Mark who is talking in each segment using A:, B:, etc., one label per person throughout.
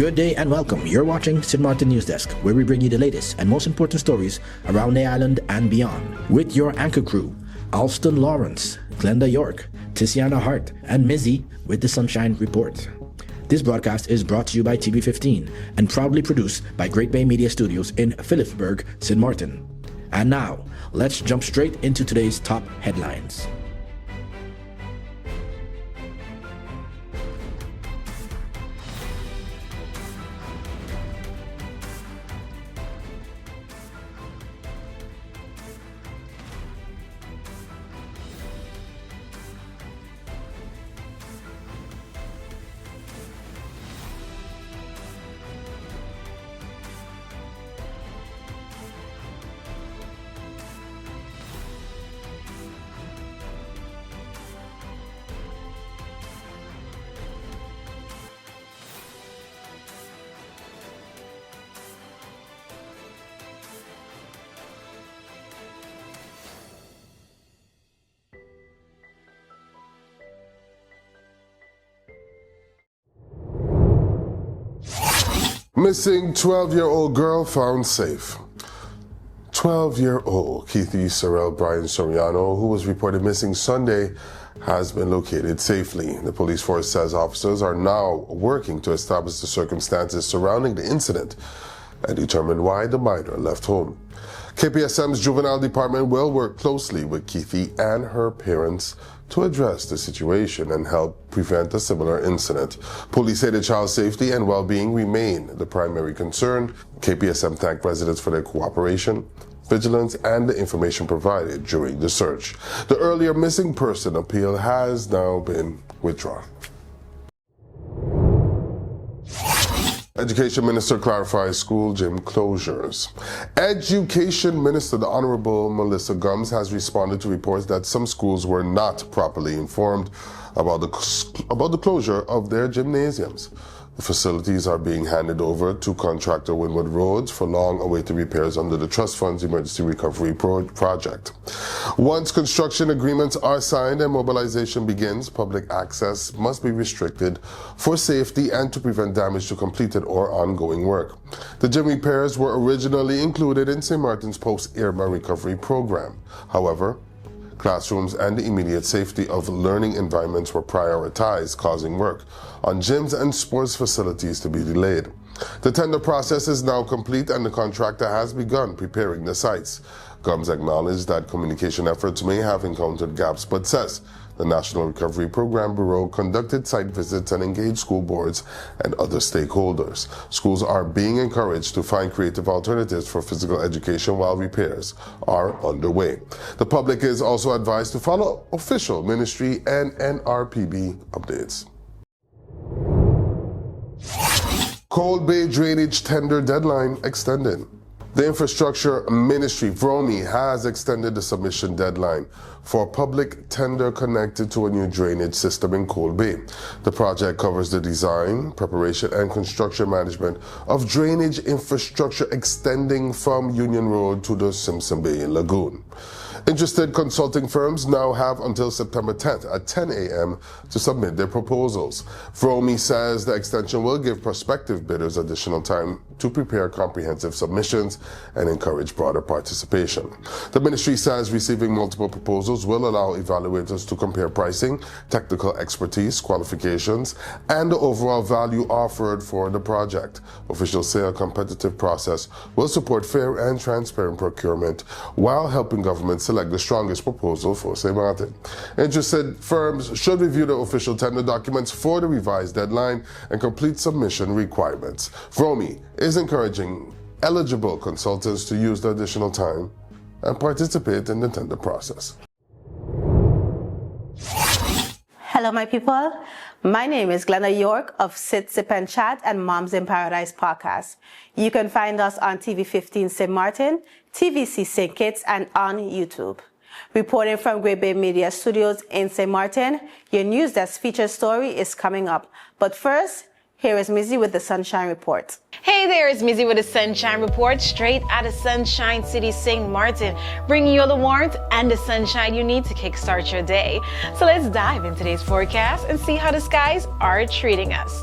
A: Good day and welcome. You're watching Sint Maarten NEWSDESK, where we bring you the latest and most important stories around the island and beyond. With your anchor crew, Alston Lawrence, Glenda York, Tiziana Hart, and Mizzy with the Sunshine Report. This broadcast is brought to you by TV15 and proudly produced by Great Bay Media Studios in Philipsburg, Sint Maarten. And now, let's jump straight into today's top headlines.
B: Missing 12-year-old girl found safe. 12-year-old Keithy Sorrell Brian Soriano, who was reported missing Sunday, has been located safely. The police force says officers are now working to establish the circumstances surrounding the incident and determine why the minor left home. KPSM's Juvenile Department will work closely with Keithy and her parents to address the situation and help prevent a similar incident. Police say the child's safety and well-being remain the primary concern. KPSM thanked residents for their cooperation, vigilance, and the information provided during the search. The earlier missing person appeal has now been withdrawn. Education Minister clarifies school gym closures. Education Minister, the Honorable Melissa Gums, has responded to reports that some schools were not properly informed about the closure of their gymnasiums. The facilities are being handed over to contractor Wynwood Roads for long-awaited repairs under the Trust Fund's Emergency Recovery Project. Once construction agreements are signed and mobilization begins, public access must be restricted for safety and to prevent damage to completed or ongoing work. The gym repairs were originally included in St. Martin's post-Irma recovery program. However, classrooms and the immediate safety of learning environments were prioritized, causing work on gyms and sports facilities to be delayed. The tender process is now complete and the contractor has begun preparing the sites. Gums acknowledged that communication efforts may have encountered gaps, but says the National Recovery Program Bureau conducted site visits and engaged school boards and other stakeholders. Schools are being encouraged to find creative alternatives for physical education while repairs are underway. The public is also advised to follow official ministry and NRPB updates. Cold Bay drainage tender deadline extended. The Infrastructure Ministry, VROMI, has extended the submission deadline for public tender connected to a new drainage system in Cold Bay. The project covers the design, preparation, and construction management of drainage infrastructure extending from Union Road to the Simpson Bay Lagoon. Interested consulting firms now have until September 10th at 10 a.m. to submit their proposals. VROMI says the extension will give prospective bidders additional time to prepare comprehensive submissions and encourage broader participation. The ministry says receiving multiple proposals will allow evaluators to compare pricing, technical expertise, qualifications, and the overall value offered for the project. Officials say a competitive process will support fair and transparent procurement while helping governments select the strongest proposal for St. Maarten. Interested firms should review the official tender documents for the revised deadline and complete submission requirements. VROMI is encouraging eligible consultants to use the additional time and participate in the tender process.
C: Hello, my people. My name is Glenda York of Sit, Sip and Chat and Moms in Paradise podcast. You can find us on TV15 St. Maarten, TVC St. Kitts, and on YouTube. Reporting from Great Bay Media Studios in St. Maarten, your NEWSDESK feature story is coming up. But first, here is Mizzy with the Sunshine Report.
D: Hey there, it's Mizzy with the Sunshine Report, straight out of Sunshine City, St. Maarten, bringing you all the warmth and the sunshine you need to kickstart your day. So let's dive into today's forecast and see how the skies are treating us.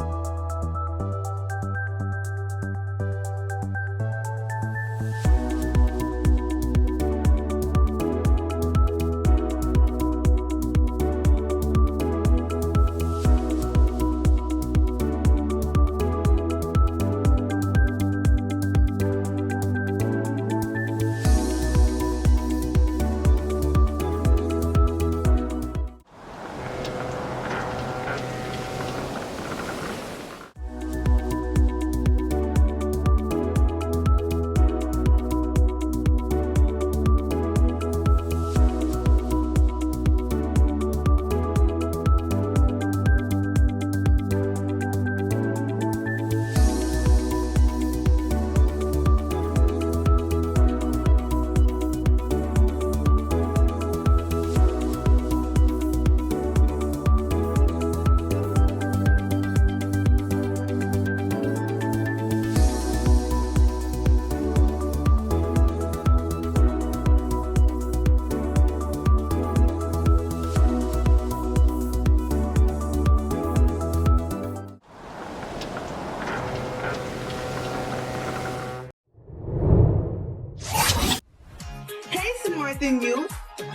E: something new?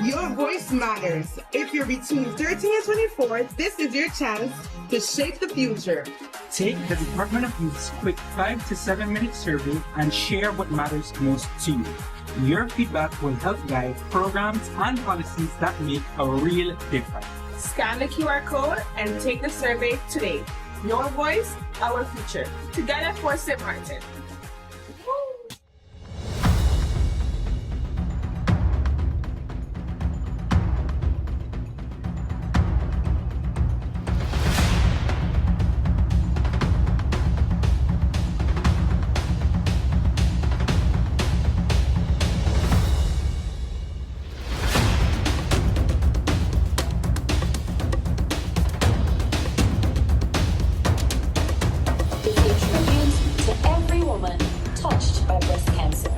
E: Your voice matters. If you're between 13 and 24, this is your chance to shape the future.
F: Take the Department of Youth's quick 5 to 7 minute survey and share what matters most to you. Your feedback will help guide programs and policies that make a real difference.
E: Scan the QR code and take the survey today. Your voice, our future. Together for Sint Maarten.
G: Touched by breast cancer.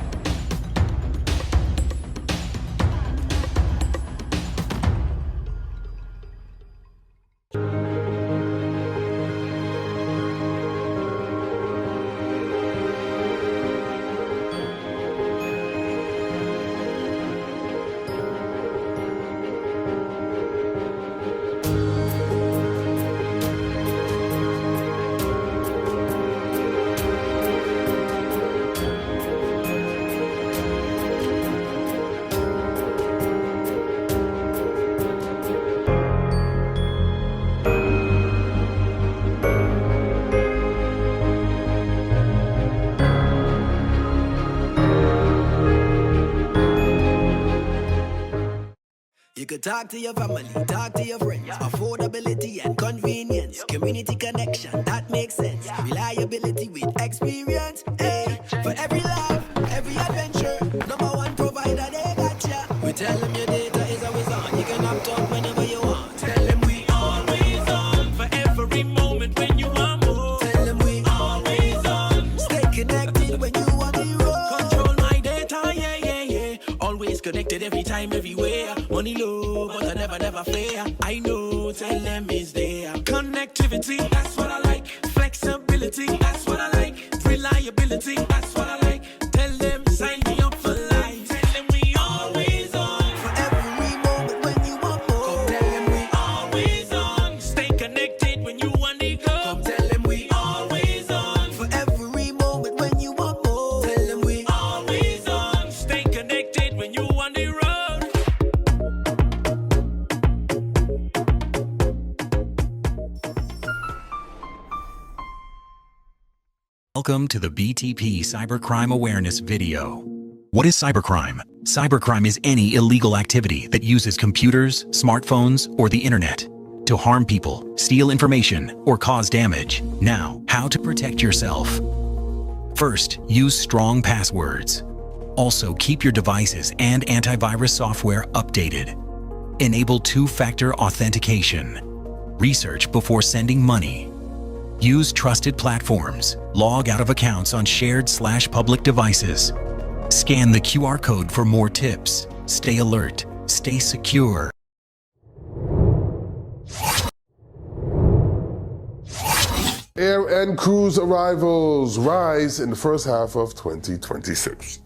H: You could talk to your family, talk to your friends. Affordability and convenience. Community connection, that makes sense. Reliability with experience. Hey, for every life, every adventure. Number one provider, they got ya. We tell them your data is always on. You can opt out whenever you want. Tell them we always on. For every moment when you want more. Tell them we always on. Stay connected when you want the road. Control my data, yeah, yeah, yeah. Always connected every time, everywhere. Money low, but I never fair. I know, tell them it's there. Connectivity, that's what I like. Flexibility, that's what I like. Reliability, that's what I like. Tell them, sign me up for life. Tell them we always on. For every moment when you want more. Come tell them we always on. Stay connected when you want to go. Come tell them we always on. For every moment when you want more. Tell them we always on. Stay connected when you want to road.
I: Welcome to the BTP Cybercrime Awareness video. What is cybercrime? Cybercrime is any illegal activity that uses computers, smartphones, or the internet to harm people, steal information, or cause damage. Now, how to protect yourself. First, use strong passwords. Also, keep your devices and antivirus software updated. Enable two-factor authentication. Research before sending money. Use trusted platforms. Log out of accounts on shared/public devices. Scan the QR code for more tips. Stay alert. Stay secure.
B: Air and cruise arrivals rise in the first half of 2026.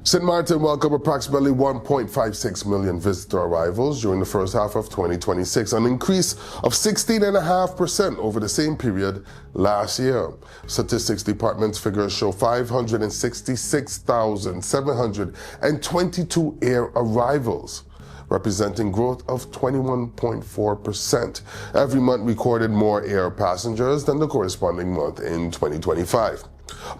B: Sint Maarten welcomed approximately 1.56 million visitor arrivals during the first half of 2026, an increase of 16.5% over the same period last year. Statistics Department's figures show 566,722 air arrivals, representing growth of 21.4%. Every month recorded more air passengers than the corresponding month in 2025.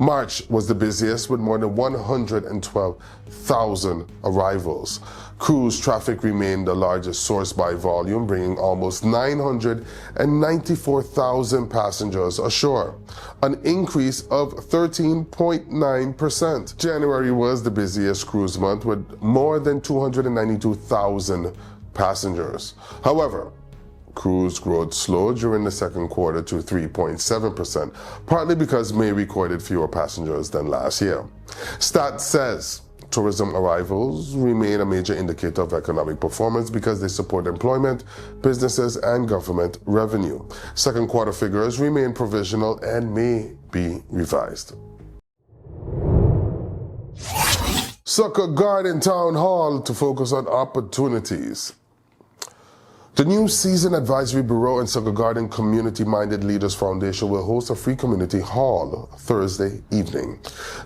B: March was the busiest with more than 112,000 arrivals. Cruise traffic remained the largest source by volume, bringing almost 994,000 passengers ashore, an increase of 13.9%. January was the busiest cruise month with more than 292,000 passengers. However, cruise growth slowed during the second quarter to 3.7%, partly because May recorded fewer passengers than last year. Stats says tourism arrivals remain a major indicator of economic performance because they support employment, businesses, and government revenue. Second quarter figures remain provisional and may be revised. Sucker Garden Town Hall to focus on opportunities. The New Season Advisory Bureau and Sucker Garden Community Minded Leaders Foundation will host a free community hall Thursday evening.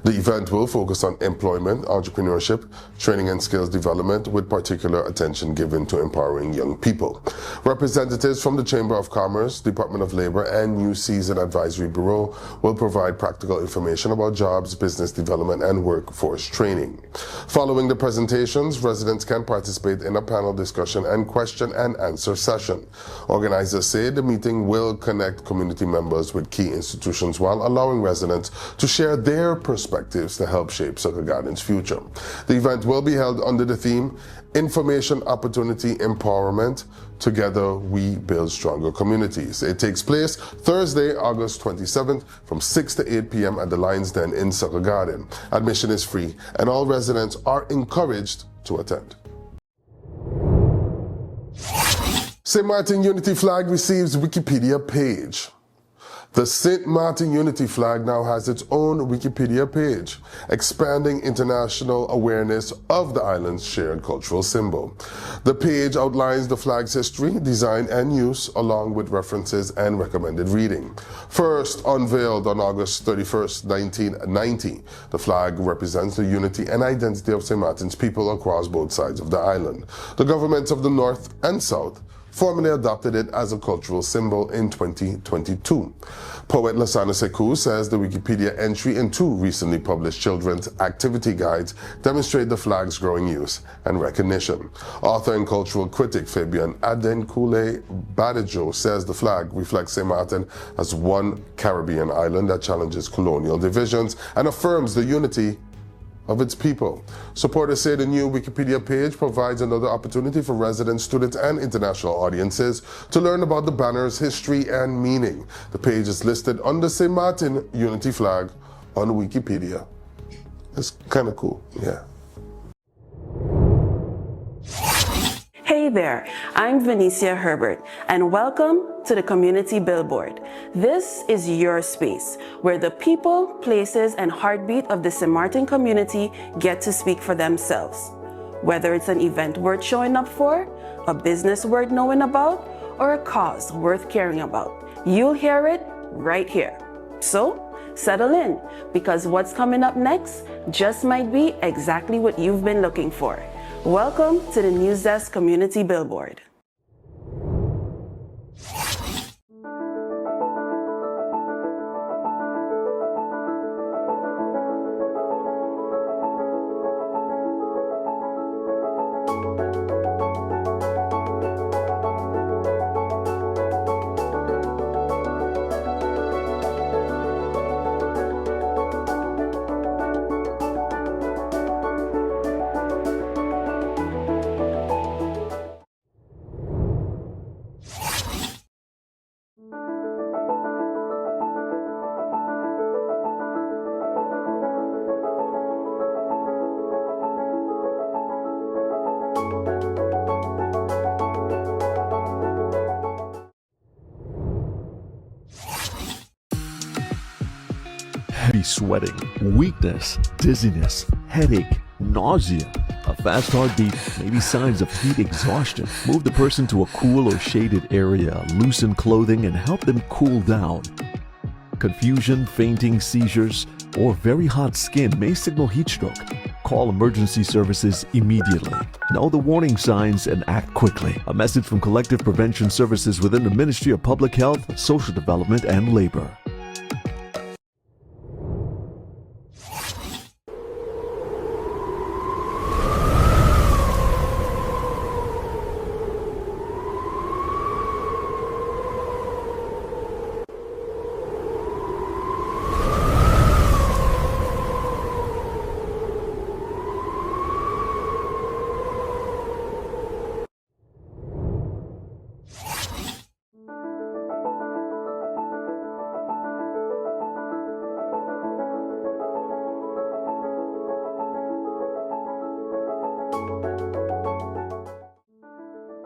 B: The event will focus on employment, entrepreneurship, training and skills development, with particular attention given to empowering young people. Representatives from the Chamber of Commerce, Department of Labor, and New Season Advisory Bureau will provide practical information about jobs, business development, and workforce training. Following the presentations, residents can participate in a panel discussion and question and answer session. Organizers say the meeting will connect community members with key institutions while allowing residents to share their perspectives to help shape Sucker Garden's future. The event will be held under the theme Information, Opportunity, Empowerment. Together we build stronger communities. It takes place Thursday, August 27th from 6 to 8 p.m. at the Lions Den in Sucker Garden. Admission is free and all residents are encouraged to attend. Sint Maarten Unity Flag receives Wikipedia page. The Sint Maarten Unity Flag now has its own Wikipedia page, expanding international awareness of the island's shared cultural symbol. The page outlines the flag's history, design, and use, along with references and recommended reading. First unveiled on August 31st, 1990, the flag represents the unity and identity of Sint Maarten's people across both sides of the island. The governments of the North and South formally adopted it as a cultural symbol in 2022. Poet Lasana Sekou says the Wikipedia entry in 2 recently published children's activity guides demonstrate the flag's growing use and recognition. Author and cultural critic Fabian Adenkule Badejo says the flag reflects Sint Maarten as one Caribbean island that challenges colonial divisions and affirms the unity of its people. Supporters say the new Wikipedia page provides another opportunity for residents, students, and international audiences to learn about the banner's history and meaning. The page is listed under Sint Maarten Unity Flag on Wikipedia. It's kind of cool, yeah.
J: Hey there, I'm Venicia Herbert, and welcome to the Community Billboard. This is your space where the people, places, and heartbeat of the Sint Maarten community get to speak for themselves. Whether it's an event worth showing up for, a business worth knowing about, or a cause worth caring about, you'll hear it right here. So, settle in, because what's coming up next just might be exactly what you've been looking for. Welcome to the NEWSDESK Community Billboard.
K: Heavy sweating, weakness, dizziness, headache, nausea. A fast heartbeat may be signs of heat exhaustion. Move the person to a cool or shaded area, loosen clothing, and help them cool down. Confusion, fainting, seizures, or very hot skin may signal heat stroke. Call emergency services immediately. Know the warning signs and act quickly. A message from Collective Prevention Services within the Ministry of Public Health, Social Development, and Labor.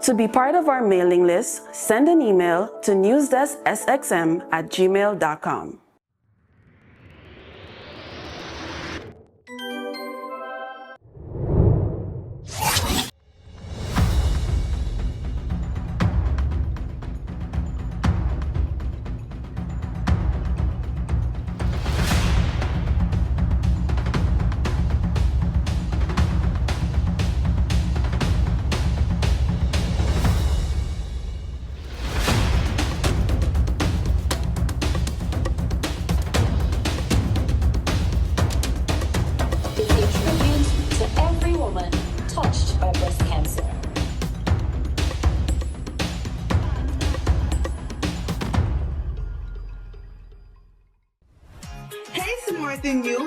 J: To be part of our mailing list, send an email to newsdesksxm@gmail.com.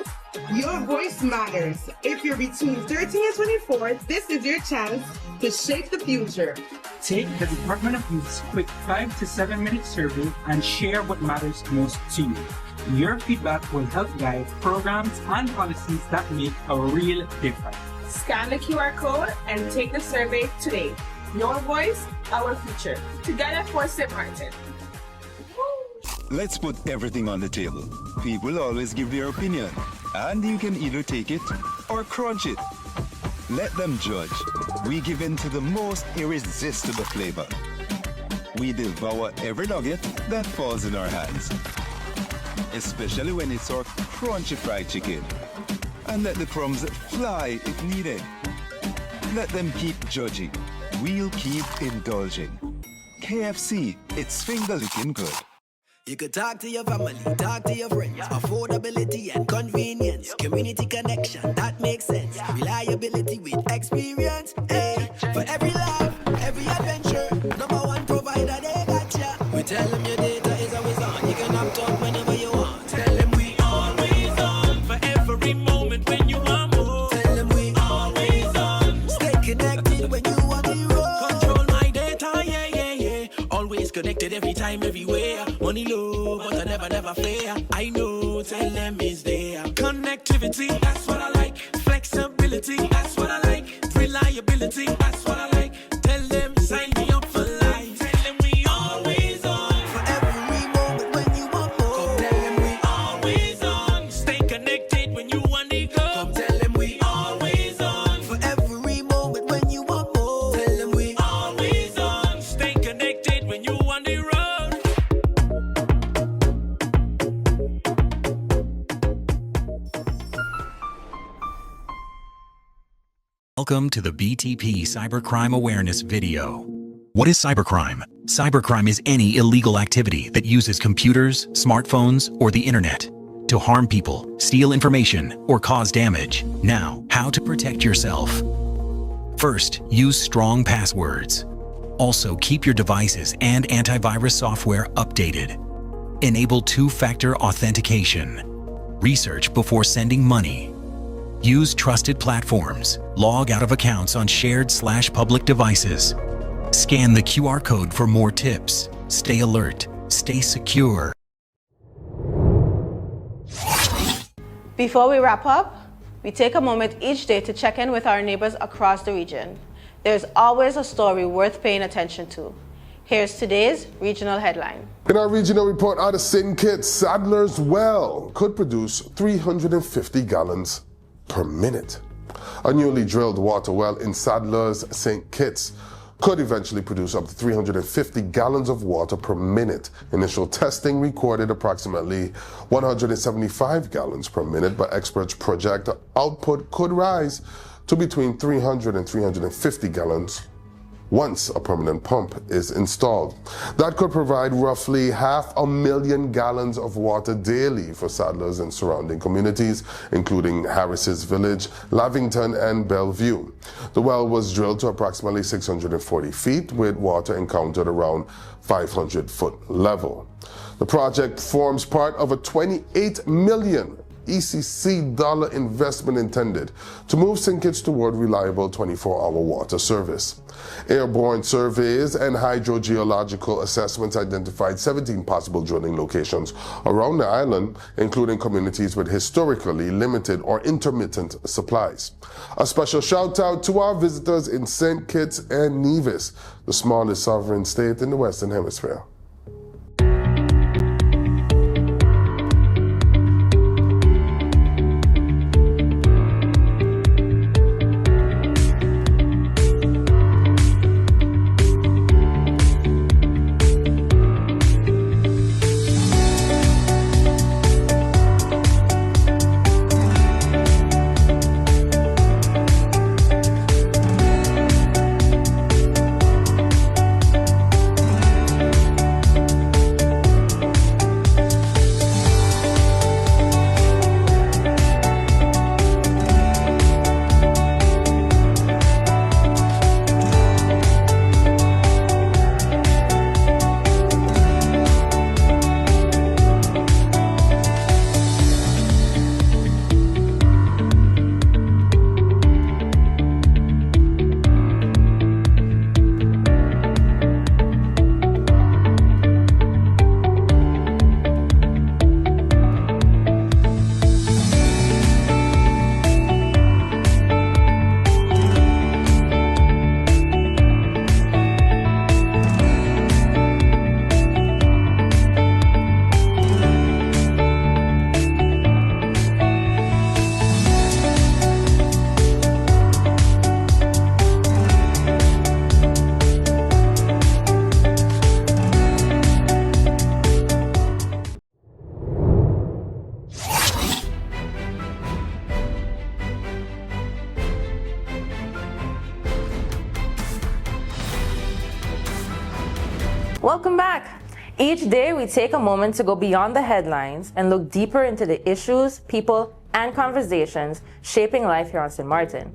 E: people. Your voice matters. If you're between 13 and 24, this is your chance to shape the future.
F: Take the Department of Youth's quick 5 to 7 minute survey and share what matters most to you. Your feedback will help guide programs and policies that make a real difference.
E: Scan the QR code and take the survey today. Your voice, our future. Together for Sint Maarten.
L: Let's put everything on the table. People always give their opinion, and you can either take it or crunch it. Let them judge. We give in to the most irresistible flavor. We devour every nugget that falls in our hands, especially when it's our crunchy fried chicken. And let the crumbs fly if needed. Let them keep judging. We'll keep indulging. KFC, it's finger-licking good.
H: You could talk to your family, talk to your friends. Affordability and convenience. Community connection, that makes sense. Reliability with experience. Hey, for every laugh, every adventure. Number one provider, they got ya. We tell them your data is always on. You can opt out whenever you want. Tell them we always on. For every moment when you want more. Tell them we always on. Stay connected when you want the road. Control my data, yeah, yeah, yeah. Always connected every time, everywhere. Money low, but I never fair. I know, tell them it's there. Connectivity, that's what I like. Flexibility, that's what I like. Reliability, that's what I like. Tell them, sign me up for life. Tell them we always on. For every moment when you want more. Come tell them we always on. Stay connected when you want to go. Come tell them we always on. For every moment when you want more. Tell them we always on. Stay connected when you want the road.
I: Welcome to the BTP Cybercrime Awareness video. What is cybercrime? Cybercrime is any illegal activity that uses computers, smartphones, or the internet to harm people, steal information, or cause damage. Now, how to protect yourself. First, use strong passwords. Also, keep your devices and antivirus software updated. Enable two-factor authentication. Research before sending money. Use trusted platforms. Log out of accounts on shared/public devices. Scan the QR code for more tips. Stay alert. Stay secure.
C: Before we wrap up, we take a moment each day to check in with our neighbors across the region. There's always a story worth paying attention to. Here's today's regional headline.
B: In our regional report out of St. Kitts, Sadler's Well could produce 350 gallons per minute. A newly drilled water well in Sadler's St. Kitts could eventually produce up to 350 gallons of water per minute. Initial testing recorded approximately 175 gallons per minute, but experts project output could rise to between 300 and 350 gallons once a permanent pump is installed. That could provide roughly 500,000 gallons of water daily for Sadlers and surrounding communities, including Harris's Village, Lavington, and Bellevue. The well was drilled to approximately 640 feet, with water encountered around 500-foot level. The project forms part of a $28 million ECC dollar investment intended to move St. Kitts toward reliable 24-hour water service. Airborne surveys and hydrogeological assessments identified 17 possible drilling locations around the island, including communities with historically limited or intermittent supplies. A special shout out to our visitors in St. Kitts and Nevis, the smallest sovereign state in the Western Hemisphere.
J: Welcome back. Each day we take a moment to go beyond the headlines and look deeper into the issues, people, and conversations shaping life here on Sint Maarten.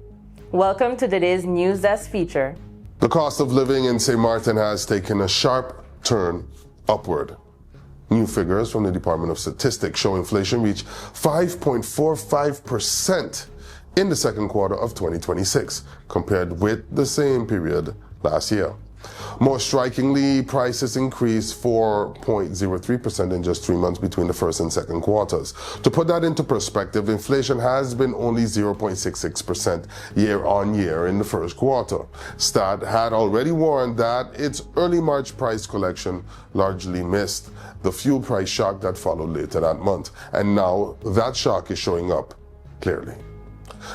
J: Welcome to today's NEWSDESK feature.
B: The cost of living in Sint Maarten has taken a sharp turn upward. New figures from the Department of Statistics show inflation reached 5.45% in the second quarter of 2026, compared with the same period last year. More strikingly, prices increased 4.03% in just 3 months between the first and second quarters. To put that into perspective, inflation has been only 0.66% year on year in the first quarter. Stat had already warned that its early March price collection largely missed the fuel price shock that followed later that month, and now that shock is showing up clearly.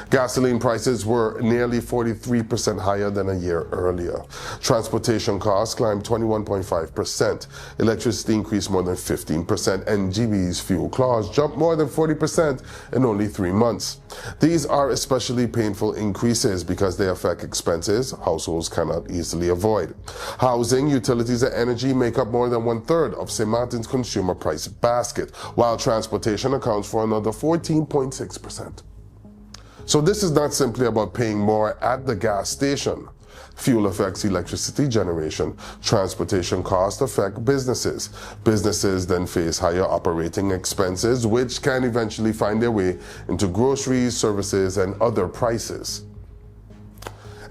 B: Gasoline prices were nearly 43% higher than a year earlier. Transportation costs climbed 21.5%. Electricity increased more than 15%, and GB's fuel clause jumped more than 40% in only 3 months. These are especially painful increases because they affect expenses households cannot easily avoid. Housing, utilities, and energy make up more than 1/3 of Sint Maarten's consumer price basket, while transportation accounts for another 14.6%. So this is not simply about paying more at the gas station. Fuel affects electricity generation. Transportation costs affect businesses. Businesses then face higher operating expenses, which can eventually find their way into groceries, services, and other prices.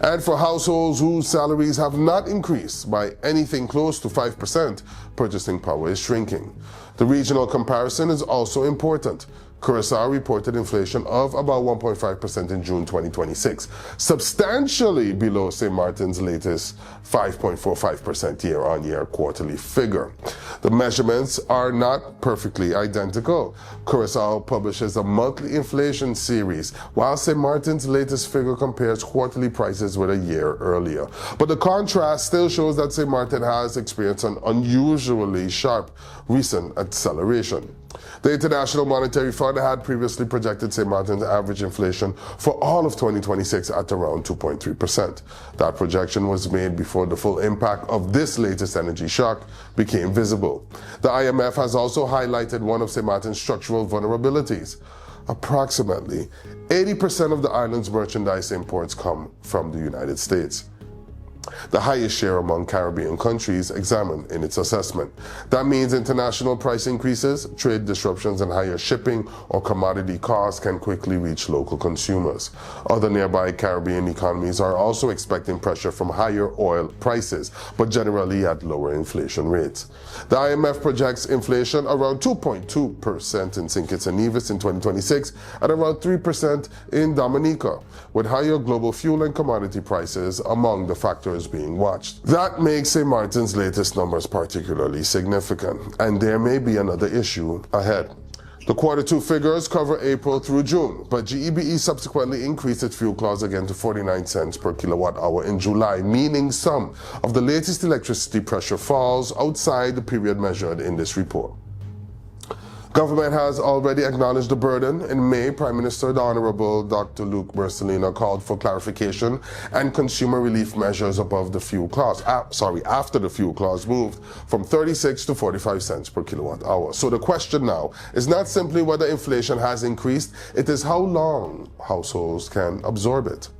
B: And for households whose salaries have not increased by anything close to 5%, purchasing power is shrinking. The regional comparison is also important. Curacao reported inflation of about 1.5% in June 2026, substantially below Sint Maarten's latest 5.45% year-on-year quarterly figure. The measurements are not perfectly identical. Curacao publishes a monthly inflation series, while Sint Maarten's latest figure compares quarterly prices with a year earlier. But the contrast still shows that Sint Maarten has experienced an unusually sharp recent acceleration. The International Monetary Fund had previously projected Sint Maarten's average inflation for all of 2026 at around 2.3%. That projection was made before the full impact of this latest energy shock became visible. The IMF has also highlighted one of Sint Maarten's structural vulnerabilities. Approximately 80% of the island's merchandise imports come from the United States, the highest share among Caribbean countries examined in its assessment. That means international price increases, trade disruptions, and higher shipping or commodity costs can quickly reach local consumers. Other nearby Caribbean economies are also expecting pressure from higher oil prices, but generally at lower inflation rates. The IMF projects inflation around 2.2% in St. Kitts and Nevis in 2026 and around 3% in Dominica, with higher global fuel and commodity prices among the factors being watched. That makes Sint Maarten's latest numbers particularly significant, and there may be another issue ahead. The Q2 figures cover April through June, but GEBE subsequently increased its fuel clause again to 49 cents per kilowatt hour in July, meaning some of the latest electricity pressure falls outside the period measured in this report. Government has already acknowledged the burden. In May, Prime Minister the Honorable Dr. Luke Bersalina called for clarification and consumer relief measures above the fuel clause. After the fuel clause moved from 36 to 45 cents per kilowatt hour. So the question now is not simply whether inflation has increased, it is how long households can absorb it.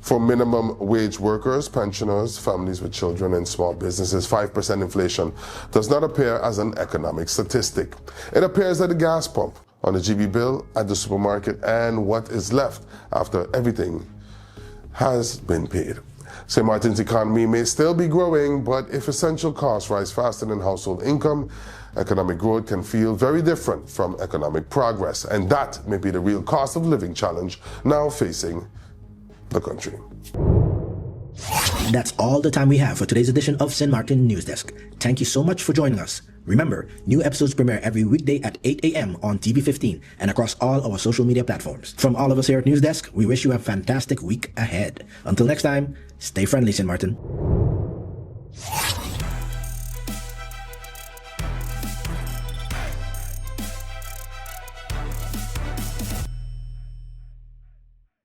B: For minimum wage workers, pensioners, families with children, and small businesses, 5% inflation does not appear as an economic statistic. It appears at the gas pump, on the GB bill, at the supermarket, and what is left after everything has been paid. Sint Maarten's economy may still be growing, but if essential costs rise faster than household income, economic growth can feel very different from economic progress, and that may be the real cost of living challenge now facing the country.
A: That's all the time we have for today's edition of Sint Maarten NEWSDESK. Thank you so much for joining us. Remember, new episodes premiere every weekday at 8 a.m. on TV15 and across all our social media platforms. From all of us here at NEWSDESK, we wish you a fantastic week ahead. Until next time, stay friendly, Sint Maarten.